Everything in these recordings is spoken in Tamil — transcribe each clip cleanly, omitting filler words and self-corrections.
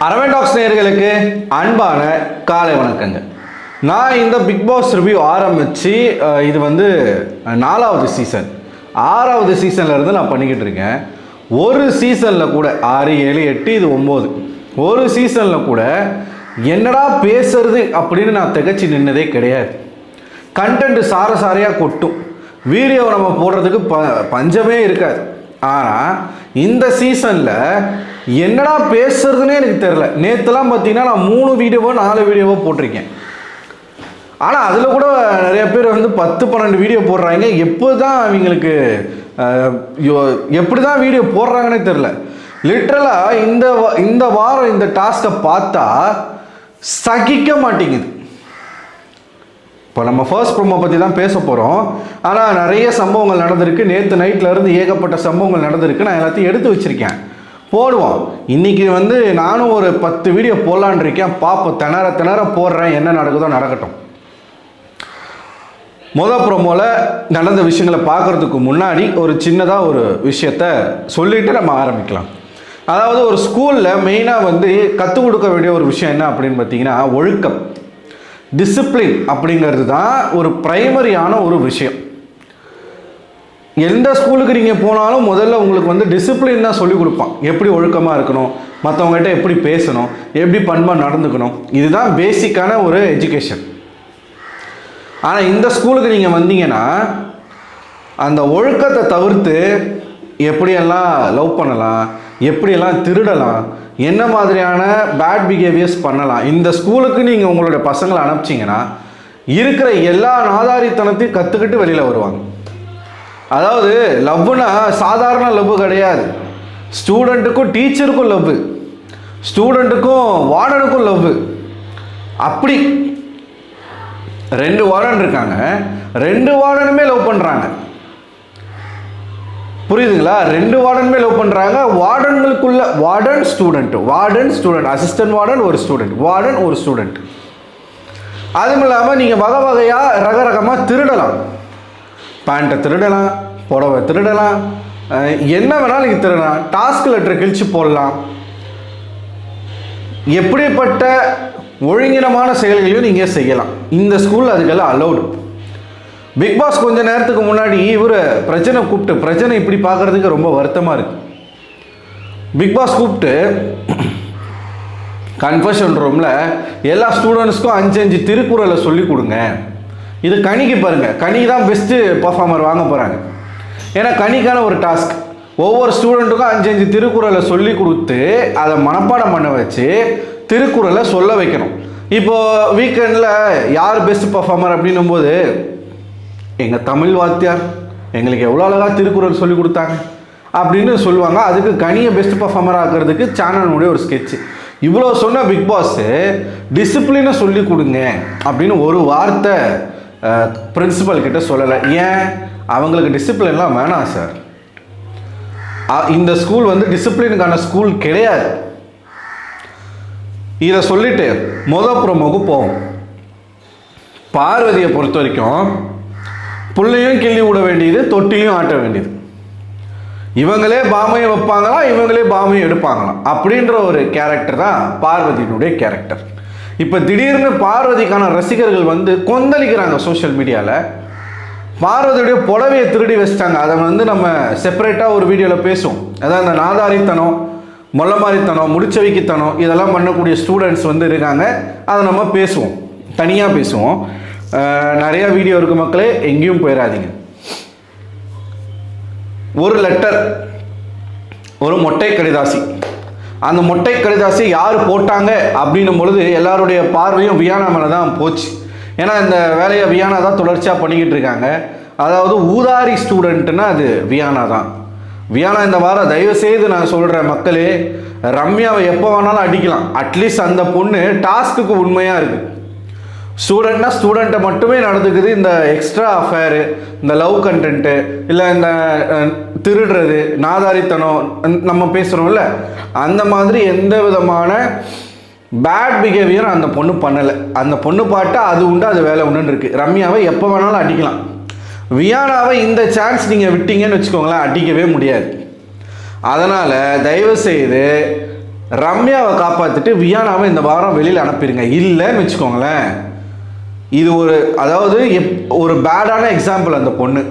அரவன் டாக்ஸ் நேயர்களுக்கு அன்பான காலை வணக்கங்கள். நான் இந்த பிக் பாஸ் ரிவ்யூ ஆரம்பித்து இது வந்து 4வது சீசன் 6வது சீசனில் இருந்து நான் பண்ணிக்கிட்டு இருக்கேன். ஒரு சீசனில் கூட 6, 7, 8 இது 9 ஒரு சீசனில் கூட என்னடா பேசுறது அப்படின்னு நான் திகச்சு நின்னதே கிடையாது. கண்டென்ட் சாரையாக கொட்டும், வீடியோ நம்ம போடுறதுக்கு பஞ்சமே இருக்காது. ஆனால் இந்த சீசனில் என்னடா பேசுறதுன்னே எனக்கு தெரில. நேற்றுலாம் பார்த்தீங்கன்னா நான் 3 வீடியோவோ 4 வீடியோவோ போட்டிருக்கேன். ஆனால் அதில் கூட நிறைய பேர் வந்து 10-12 வீடியோ போடுறாங்க. எப்படி தான் வீடியோ போடுறாங்கன்னே தெரில. லிட்ரலாக இந்த வாரம் இந்த டாஸ்கை பார்த்தா சகிக்க மாட்டேங்குது. இப்போ நம்ம ஃபர்ஸ்ட் ப்ரோமோ பற்றி தான் பேச போகிறோம். ஆனால் நிறைய சம்பவங்கள் நடந்திருக்கு. நேற்று நைட்லேருந்து ஏகப்பட்ட சம்பவங்கள் நடந்திருக்கு. நான் எல்லாத்தையும் எடுத்து வச்சுருக்கேன், போடுவோம். இன்றைக்கி வந்து நானும் ஒரு 10 வீடியோ போடலான் இருக்கேன். பார்ப்போம், திணற போடுறேன். என்ன நடக்குதோ நடக்கட்டும். ப்ரோமோவில் நடந்த விஷயங்களை பார்க்குறதுக்கு முன்னாடி ஒரு சின்னதாக ஒரு விஷயத்த சொல்லிவிட்டு நம்ம ஆரம்பிக்கலாம். அதாவது ஒரு ஸ்கூலில் மெயினாக வந்து கற்றுக் கொடுக்க வேண்டிய ஒரு விஷயம் என்ன அப்படின்னு பார்த்தீங்கன்னா ஒழுக்கம், டிசிப்ளின் அப்படிங்கிறது தான் ஒரு ப்ரைமரியான ஒரு விஷயம். எந்த ஸ்கூலுக்கு நீங்கள் போனாலும் முதல்ல உங்களுக்கு வந்து டிசிப்ளின் தான் சொல்லிக் கொடுப்பான். எப்படி ஒழுக்கமாக இருக்கணும், மற்றவங்ககிட்ட எப்படி பேசணும், எப்படி பண்பாக நடந்துக்கணும், இதுதான் பேசிக்கான ஒரு எஜுகேஷன். ஆனால் இந்த ஸ்கூலுக்கு நீங்கள் வந்தீங்கன்னா அந்த ஒழுக்கத்தை தவிர்த்து எப்படியெல்லாம் லவ் பண்ணலாம், எப்படியெல்லாம் திருடலாம், என்ன மாதிரியான பேட் பிஹேவியர்ஸ் பண்ணலாம், இந்த ஸ்கூலுக்கு நீங்கள் உங்களுடைய பசங்களை அனுப்பிச்சிங்கன்னா இருக்கிற எல்லா நாதாரித்தனத்தையும் கற்றுக்கிட்டு வெளியில் வருவாங்க. அதாவது லவ்னா சாதாரண லவ் கிடையாது. ஸ்டூடெண்ட்டுக்கும் டீச்சருக்கும் லவ், ஸ்டூடெண்ட்டுக்கும் வார்டனுக்கும் லவ். அப்படி 2 வார்டன் இருக்காங்க, 2 வார்டனுமே லவ் பண்ணுறாங்க. புரியுதுங்களா? 2 வார்டனுமே லவ் பண்ணுறாங்க. வார்டன்களுக்குள்ள வார்டன் ஸ்டூடெண்ட், அசிஸ்டன்ட் வார்டன் ஒரு ஸ்டூடெண்ட், வார்டன் ஒரு ஸ்டூடெண்ட். அதுவும் இல்லாமல் நீங்கள் வகை வகையாக ரகரகமாக திருடலாம். பேண்ட்டை திருடலாம், புடவை திருடலாம், என்ன வேணாலும் நீங்கள் திருடலாம். டாஸ்க் லெட்டரை கிழிச்சு போடலாம். எப்படிப்பட்ட ஒழுங்கினமான செயல்களையும் நீங்கள் செய்யலாம். இந்த ஸ்கூலில் அதுக்கெல்லாம் அலௌடு. பிக் பாஸ் கொஞ்ச நேரத்துக்கு முன்னாடி இவர் பிரச்சனை இப்படி பார்க்குறதுக்கு ரொம்ப வருத்தமாக இருக்குது. பிக் பாஸ் கூப்பிட்டு கன்ஃபஷன் ரூமில் எல்லா ஸ்டூடெண்ட்ஸ்க்கும் 5 திருக்குறளை சொல்லி கொடுங்க. இது கனிக்கு பாருங்கள், கனி தான் பெஸ்ட்டு பர்ஃபார்மர் வாங்க போகிறாங்க. ஏன்னா கனிக்கான ஒரு டாஸ்க், ஒவ்வொரு ஸ்டூடெண்ட்டுக்கும் 5 திருக்குறளை சொல்லி கொடுத்து அதை மனப்பாடம் பண்ண வச்சு திருக்குறளை சொல்ல வைக்கணும். இப்போது வீக்கெண்டில் யார் பெஸ்ட் பர்ஃபார்மர் அப்படின்னும் போது எங்கள் தமிழ் வாத்தியார் எங்களுக்கு எவ்வளோ அழகாக திருக்குறள் சொல்லி கொடுத்தாங்க அப்படின்னு சொல்லுவாங்க. அதுக்கு கனியை பெஸ்ட் பர்ஃபார்மர் ஆக்கிறதுக்கு சேனலுடைய ஒரு ஸ்கெட்சு. இவ்வளோ சொன்ன பிக் பாஸு டிசிப்ளினை சொல்லி கொடுங்க அப்படின்னு ஒரு வார்த்தை பிரின்சிபல் கிட்ட சொல்லலை. ஏன்? அவங்களுக்கு டிசிப்ளின்லாம் வேணாம் சார். இந்த ஸ்கூல் வந்து டிசிப்ளினுக்கான ஸ்கூல் கிடையாது. இதை சொல்லிட்டு ப்ரோமோக்கு போவோம். பார்வதியை பொறுத்த வரைக்கும் புள்ளையும் கிள்ளி விட வேண்டியது, தொட்டிலையும் ஆட்ட வேண்டியது. இவங்களே பாமையை வைப்பாங்களாம், இவங்களே பாமையை எடுப்பாங்களாம் அப்படின்ற ஒரு கேரக்டர் தான் பார்வதியினுடைய கேரக்டர். இப்போ திடீர்னு பார்வதிக்கான ரசிகர்கள் வந்து கொந்தளிக்கிறாங்க சோஷியல் மீடியாவில். பார்வதியுடைய புடவையை திருடி வச்சிட்டாங்க. அதை வந்து நம்ம செப்பரேட்டாக ஒரு வீடியோவில் பேசுவோம். அதான் அந்த நாதாரித்தனம், மொல்லமாரித்தனம், முடிச்சவைக்குத்தனம் இதெல்லாம் பண்ணக்கூடிய ஸ்டூடெண்ட்ஸ் வந்து இருக்காங்க. அதை நம்ம பேசுவோம், தனியாக பேசுவோம். நிறையா வீடியோ இருக்குது மக்களே, எங்கேயும் போயிடாதீங்க. ஒரு லெட்டர், ஒரு மொட்டை கடிதாசி. அந்த மொட்டை கடிதாசி யார் போட்டாங்க அப்படின்னும் பொழுது எல்லாருடைய பார்வையும் வியானா மேலே தான் போச்சு. ஏன்னா இந்த வேலையை வியானா தான் தொடர்ச்சியாக பண்ணிக்கிட்டு இருக்காங்க. அதாவது ஊதாரி ஸ்டூடெண்ட்டுன்னா அது வியானா தான். வியானா இந்த வாரம் தயவுசெய்து நான் சொல்கிறேன் மக்களே, ரம்யாவை எப்போ வேணாலும் அடிக்கலாம். அட்லீஸ்ட் அந்த பொண்ணு டாஸ்க்குக்கு உண்மையாக இருக்குது. ஸ்டூடெண்ட்னா ஸ்டூடெண்ட்டை மட்டுமே நடந்துக்குது. இந்த எக்ஸ்ட்ரா அஃபேரு, இந்த லவ் கண்டென்ட்டு, இல்லை இந்த திருடுறது, நாதாரித்தனம் நம்ம பேசுகிறோம்ல, அந்த மாதிரி எந்த விதமான பேட் பிஹேவியர் அந்த பொண்ணு பண்ணலை. அந்த பொண்ணு பாட்டா அது உண்டு, அது வேலை உண்டுன்னு இருக்குது. ரம்யாவை எப்போ வேணாலும் அடிக்கலாம். வியானாவை இந்த சான்ஸ் நீங்கள் விட்டீங்கன்னு வச்சுக்கோங்களேன், அடிக்கவே முடியாது. அதனால் தயவுசெய்து ரம்யாவை காப்பாற்றிட்டு வியானாவை இந்த வாரம் வெளியில் அனுப்பிடுங்க. இல்லைன்னு வச்சுக்கோங்களேன், இது அதாவது ஒரு பேடான எக்ஸாம்பிள். அந்த பொண்ணு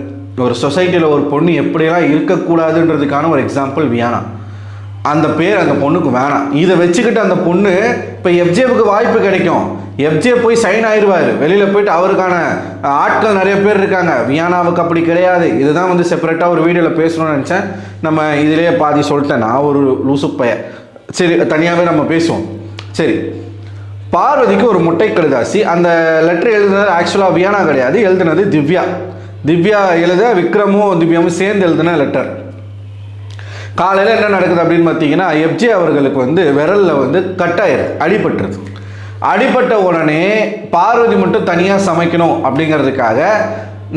ஒரு சொசைட்டியில் ஒரு பொண்ணு எப்படியெல்லாம் இருக்கக்கூடாதுன்றதுக்கான ஒரு எக்ஸாம்பிள் வியானா. அந்த பேர் அந்த பொண்ணுக்கு வேணாம். இதை வச்சுக்கிட்டு அந்த பொண்ணு இப்போ எஃப்ஜேவுக்கு வாய்ப்பு கிடைக்கும், எஃப்ஜே போய் சைன் ஆயிடுவார், வெளியில் போயிட்டு அவருக்கான ஆட்கள் நிறைய பேர் இருக்காங்க. வியானாவுக்கு அப்படி கிடையாது. இதுதான் செப்பரேட்டாக ஒரு வீடியோவில் பேசணும்னு நினச்சேன். நம்ம இதிலேயே பாதி சொல்லிட்டேன், நான் ஒரு லூசு பைய. சரி, தனியாகவே நம்ம பேசுவோம். சரி, பார்வதிக்கு ஒரு முட்டை கடிதாசி. அந்த லெட்டர் எழுதுனது ஆக்சுவலாக வியானா கிடையாது, எழுதுனது திவ்யா. திவ்யா எழுத விக்ரமும் திவ்யாவும் சேர்ந்து எழுதின லெட்டர். காலையில் என்ன நடக்குது அப்படின்னு பார்த்தீங்கன்னா, எஃப்ஜே அவர்களுக்கு விரலில் கட்டாயிருக்கு, அடிபட்டுருது. அடிபட்ட உடனே பார்வதி மட்டும் தனியாக சமைக்கணும் அப்படிங்கிறதுக்காக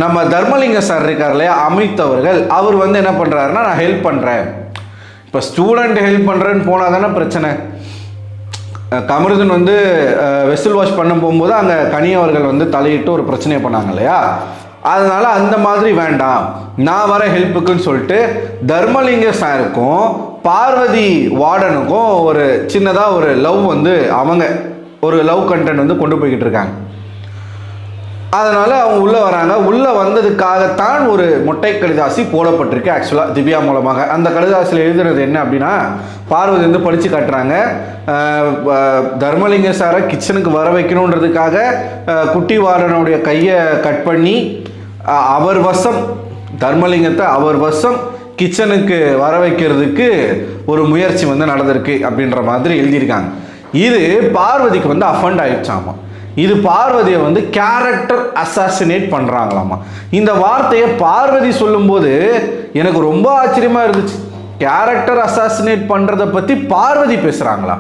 நம்ம தர்மலிங்க சார் இருக்கார் இல்லையா, அமித் அவர்கள், அவர் என்ன பண்ணுறாருன்னா, நான் ஹெல்ப் பண்ணுறேன். இப்போ ஸ்டூடெண்ட் ஹெல்ப் பண்ணுறேன்னு போனால் தானே பிரச்சனை. கமருதன் வெஸ்டில் வாஷ் பண்ண போகும்போது அங்கே கனி அவர்கள் தலையிட்டு ஒரு பிரச்சனையை பண்ணாங்க இல்லையா, அதனால அந்த மாதிரி வேண்டாம், நான் வர ஹெல்ப்புக்குன்னு சொல்லிட்டு தர்மலிங்க சாருக்கும் பார்வதி வார்டனுக்கும் ஒரு சின்னதாக ஒரு லவ் அவங்க ஒரு லவ் கண்டென்ட் கொண்டு போய்கிட்டு இருக்காங்க. அதனால அவங்க உள்ளே வராங்க. உள்ளே வந்ததுக்காகத்தான் ஒரு முட்டை கடிதாசி போடப்பட்டிருக்கு ஆக்சுவலாக திவ்யா மூலமாக. அந்த கடிதாசியில் எழுதுறது என்ன அப்படின்னா, பார்வதி படித்து காட்டுறாங்க, தர்மலிங்க சாரை கிச்சனுக்கு வர வைக்கணுன்றதுக்காக குட்டி வார்டனுடைய கையை கட் பண்ணி அவர் வசம், தர்மலிங்கத்தை அவர் வசம் கிச்சனுக்கு வர வைக்கிறதுக்கு ஒரு முயற்சி நடந்திருக்கு அப்படின்ற மாதிரி எழுதியிருக்காங்க. இது பார்வதிக்கு அஃபண்ட் ஆயிடுச்சாமா. இது பார்வதியை கேரக்டர் அசாசினேட் பண்ணுறாங்களாமா. இந்த வார்த்தையை பார்வதி சொல்லும்போது எனக்கு ரொம்ப ஆச்சரியமாக இருந்துச்சு. கேரக்டர் அசாசினேட் பண்ணுறதை பற்றி பார்வதி பேசுகிறாங்களா?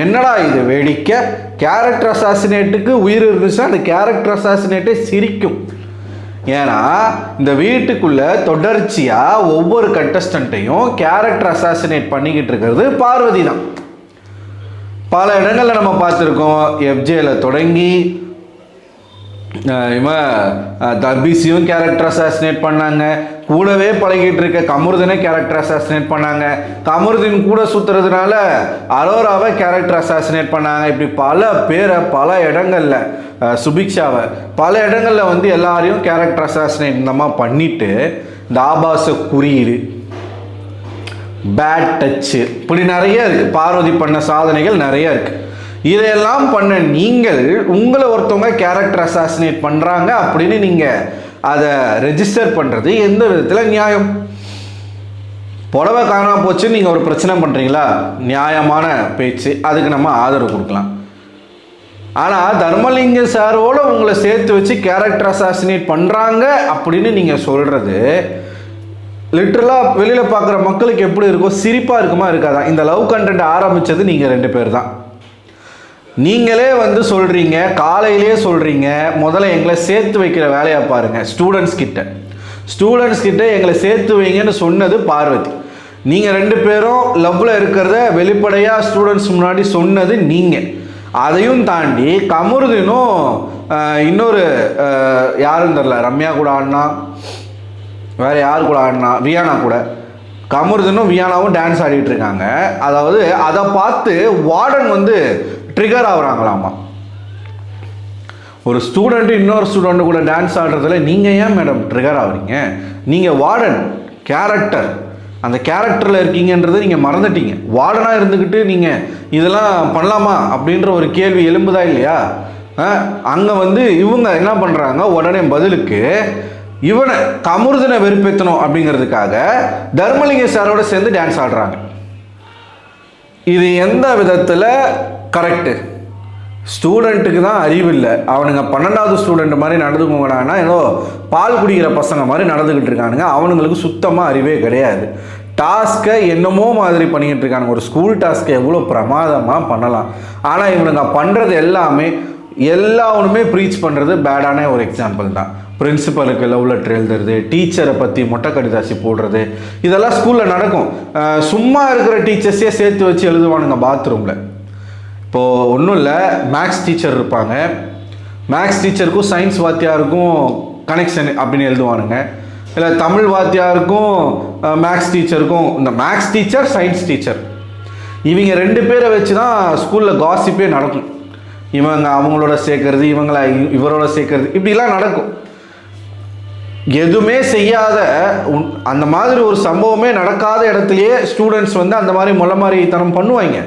என்னடா இது வேடிக்கை! கேரக்டர் அசாசினேட்டுக்கு உயிர் இருந்துச்சுன்னா அந்த கேரக்டர் அசாசினேட்டே சிரிக்கும். ஏன்னா இந்த வீட்டுக்குள்ளே தொடர்ச்சியாக ஒவ்வொரு கண்டஸ்டண்ட்டையும் கேரக்டர் அசாசினேட் பண்ணிக்கிட்டு இருக்கிறது பார்வதி தான். பல இடங்களில் நம்ம பார்த்துருக்கோம். எஃப்ஜேல தொடங்கி தர்பிசியும் கேரக்டர் அசாசினேட் பண்ணாங்க, கூடவே பழகிட்டு இருக்க கமருதனை கேரக்டர் அசாசினேட் பண்ணாங்க, கமருதன் கூட சுற்றுறதுனால அரோராவை கேரக்டர் அசாசினேட் பண்ணாங்க. இப்படி பல பேரை பல இடங்களில், சுபிக்ஷாவை பல இடங்களில் எல்லாரையும் கேரக்டர் அசாசினேட் இந்த மாதிரி பண்ணிட்டு இந்த ஆபாச குறியீடு, பேட் டச்சு, இப்படி நிறைய இருக்குது. பார்வதி பண்ண சாதனைகள் நிறைய இருக்குது. இதையெல்லாம் பண்ண நீங்கள் உங்களை ஒருத்தவங்க கேரக்டர் அசாசினேட் பண்ணுறாங்க அப்படின்னு நீங்கள் அதை ரெஜிஸ்டர் பண்ணுறது எந்த விதத்தில் நியாயம்? புடவை காணாம போச்சுன்னு நீங்கள் ஒரு பிரச்சனை பண்ணுறீங்களா? நியாயமான பேச்சு, அதுக்கு நம்ம ஆதரவு கொடுக்கலாம். ஆனால் தர்மலிங்க சாரோட உங்களை சேர்த்து வச்சு கேரக்டர் அசாசினேட் பண்ணுறாங்க அப்படின்னு நீங்கள் சொல்கிறது லிட்ரலாக வெளியில் பார்க்குற மக்களுக்கு எப்படி இருக்கும்? சிரிப்பாக இருக்குமா இருக்காதான்? இந்த லவ் கண்டென்ட் ஆரம்பித்தது நீங்கள் 2 பேர் தான். நீங்களே சொல்கிறீங்க, காலையிலேயே சொல்கிறீங்க, முதல்ல எங்களை சேர்த்து வைக்கிற வேலையை பாருங்கள். ஸ்டூடெண்ட்ஸ் கிட்ட எங்களை சேர்த்து வைங்கன்னு சொன்னது பார்வதி. நீங்கள் 2 பேரும் லவ்வில் இருக்கிறத வெளிப்படையாக ஸ்டூடெண்ட்ஸ் முன்னாடி சொன்னது நீங்கள். அதையும் தாண்டி கமருதனும் இன்னொரு யாரும் தெரில, ரம்யா கூட ஆடினா, வேறு யார் கூட ஆடினா, வியானா கூட, கமருதனும் வியானாவும் டான்ஸ் ஆடிட்டு இருக்காங்க. அதாவது அதை பார்த்து வார்டன் ட்ரிகர் ஆகுறாங்களாமா. ஒரு ஸ்டூடெண்ட்டு இன்னொரு ஸ்டூடெண்ட்டு கூட டான்ஸ் ஆடுறதுல நீங்கள் ஏன் மேடம் ட்ரிகர் ஆகுறீங்க? நீங்கள் வார்டன் கேரக்டர், அந்த கேரக்டரில் இருக்கீங்கன்றதை நீங்கள் மறந்துட்டீங்க. வார்டனாக இருந்துக்கிட்டு நீங்கள் இதெல்லாம் பண்ணலாமா அப்படின்ற ஒரு கேள்வி எழும்புதா இல்லையா? அங்கே இவங்க என்ன பண்ணுறாங்க, உடனே பதிலுக்கு இவனை கமருதனை வெறுப்பேற்றணும் அப்படிங்கிறதுக்காக தர்மலிங்க சாரோட சேர்ந்து டான்ஸ் ஆடுறாங்க. இது எந்த விதத்தில் கரெக்டு? ஸ்டூடெண்ட்டுக்கு தான் அறிவு இல்லை. அவனுங்க 12வது ஸ்டூடெண்ட் மாதிரி நடந்துக்கோங்கடான்னா ஏதோ பால் குடிக்கிற பசங்க மாதிரி நடந்துக்கிட்டு இருக்கானுங்க. அவனுங்களுக்கு சுத்தமாக அறிவே கிடையாது. டாஸ்க்கை என்னமோ மாதிரி பண்ணிக்கிட்டு இருக்கானுங்க. ஒரு ஸ்கூல் டாஸ்க்கை எவ்வளோ பிரமாதமாக பண்ணலாம். ஆனால் இவனுங்க பண்ணுறது எல்லாமே ப்ரீச் பண்ணுறது பேடான ஒரு எக்ஸாம்பிள் தான். பிரின்சிபலுக்கு லவ் லெட்டர் எழுதுறது, டீச்சரை பற்றி மொட்டை கடிதாசி போடுறது, இதெல்லாம் ஸ்கூலில் நடக்கும். சும்மா இருக்கிற டீச்சர்ஸே சேர்த்து வச்சு எழுதுவானுங்க பாத்ரூமில். இப்போது ஒன்றும் இல்லை, மேக்ஸ் டீச்சர் இருப்பாங்க, மேக்ஸ் டீச்சருக்கும் சயின்ஸ் வாத்தியாருக்கும் கனெக்ஷன் அப்படின்னு எழுதுவானுங்க. இல்லை தமிழ் வாத்தியாருக்கும் மேக்ஸ் டீச்சருக்கும், இந்த மேக்ஸ் டீச்சர் சயின்ஸ் டீச்சர் இவங்க 2 பேரை வச்சு தான் ஸ்கூலில் காசிப்பே நடக்கும். இவங்க அவங்களோட சேர்க்கறது, இவங்கள இவரோட சேர்க்கறது, இப்படிலாம் நடக்கும். எதுவுமே செய்யாத அந்த மாதிரி ஒரு சம்பவமே நடக்காத இடத்துலையே ஸ்டூடெண்ட்ஸ் வந்து அந்த மாதிரி முளமாரித்தனம் பண்ணுவாங்க.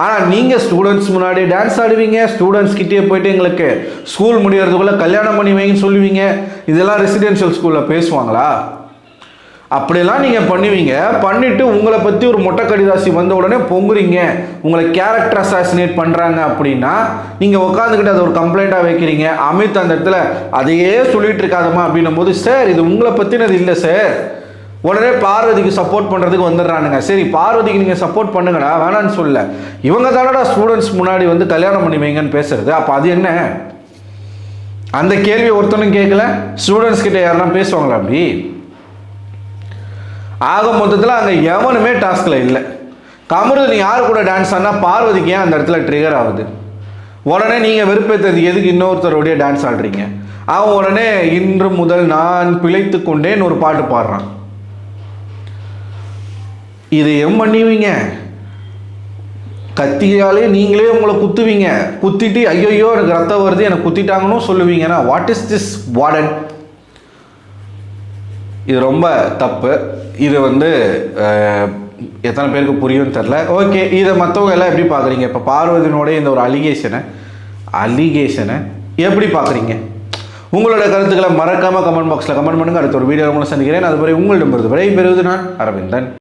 ஆனால் நீங்கள் ஸ்டூடெண்ட்ஸ் முன்னாடி டான்ஸ் ஆடுவீங்க, ஸ்டூடெண்ட்ஸ் கிட்டே போயிட்டு எங்களுக்கு ஸ்கூல் முடியறதுக்குள்ளே கல்யாணம் பண்ணி வைங்கன்னு சொல்லுவீங்க. இதெல்லாம் ரெசிடென்ஷியல் ஸ்கூலில் பேசுவாங்களா? அப்படியெல்லாம் நீங்கள் பண்ணுவீங்க. பண்ணிவிட்டு உங்களை பற்றி ஒரு மொட்டை கடிதாசி வந்த உடனே பொங்குறீங்க, உங்களை கேரக்டர் அசாசினேட் பண்ணுறாங்க அப்படின்னா நீங்கள் உட்காந்துக்கிட்டு அதை ஒரு கம்ப்ளைண்ட்டாக வைக்கிறீங்க. அமித் அந்த இடத்துல அதையே சொல்லிட்டு இருக்காதம்மா அப்படின்னும் போது, சார் இது உங்களை பற்றினது இல்லை சார், உடனே பார்வதிக்கு சப்போர்ட் பண்ணுறதுக்கு வந்துடுறானுங்க. சரி பார்வதிக்கு நீங்கள் சப்போர்ட் பண்ணுங்கடா, வேணான்னு சொல்ல. இவங்க தானடா ஸ்டூடெண்ட்ஸ் முன்னாடி வந்து கல்யாணம் பண்ணி வைங்கன்னு பேசுறது. அப்போ அது என்ன? அந்த கேள்வி ஒருத்தனும் கேட்கல. ஸ்டூடெண்ட்ஸ் கிட்ட யாருன்னா பேசுவாங்களா அப்படி? ஆக மொத்தத்தில் அங்கே எவனுமே டாஸ்கில் இல்லை. கமருதீன் யார் கூட டான்ஸ் ஆனால் பார்வதிக்கு ஏன் அந்த இடத்துல ட்ரிகர் ஆகுது? உடனே நீங்கள் வெறுப்பேற்றது எதுக்கு இன்னொருத்தருடைய டான்ஸ் ஆடுறீங்க? அவன் உடனே இன்று முதல் நான் பிழைத்து கொண்டேன்னு ஒரு பாட்டு பாடுறான். இதையும் பண்ணுவீங்க. கத்தியாலே நீங்களே உங்களை குத்துவீங்க. குத்திட்டு ஐயோ எனக்கு ரத்தம் வருது, எனக்கு குத்திட்டாங்கன்னு சொல்லுவீங்கன்னா வாட் இஸ் திஸ் வார்டன்? இது ரொம்ப தப்பு. இது வந்து எத்தனை பேருக்கு புரியும்னு தெரில. ஓகே, இதை மற்றவங்க எல்லாம் எப்படி பார்க்குறீங்க? இப்போ பார்வதியினுடைய இந்த ஒரு அலிகேஷனை எப்படி பார்க்குறீங்க? உங்களோட கருத்துக்களை மறக்காமல் கமெண்ட் பாக்ஸில் கமெண்ட் பண்ணுங்கள். அடுத்த ஒரு வீடியோ உங்களை சந்திக்கிறேன். அதுபோல உங்களிடம் விடைபெறுவது நான் அரவிந்தன்.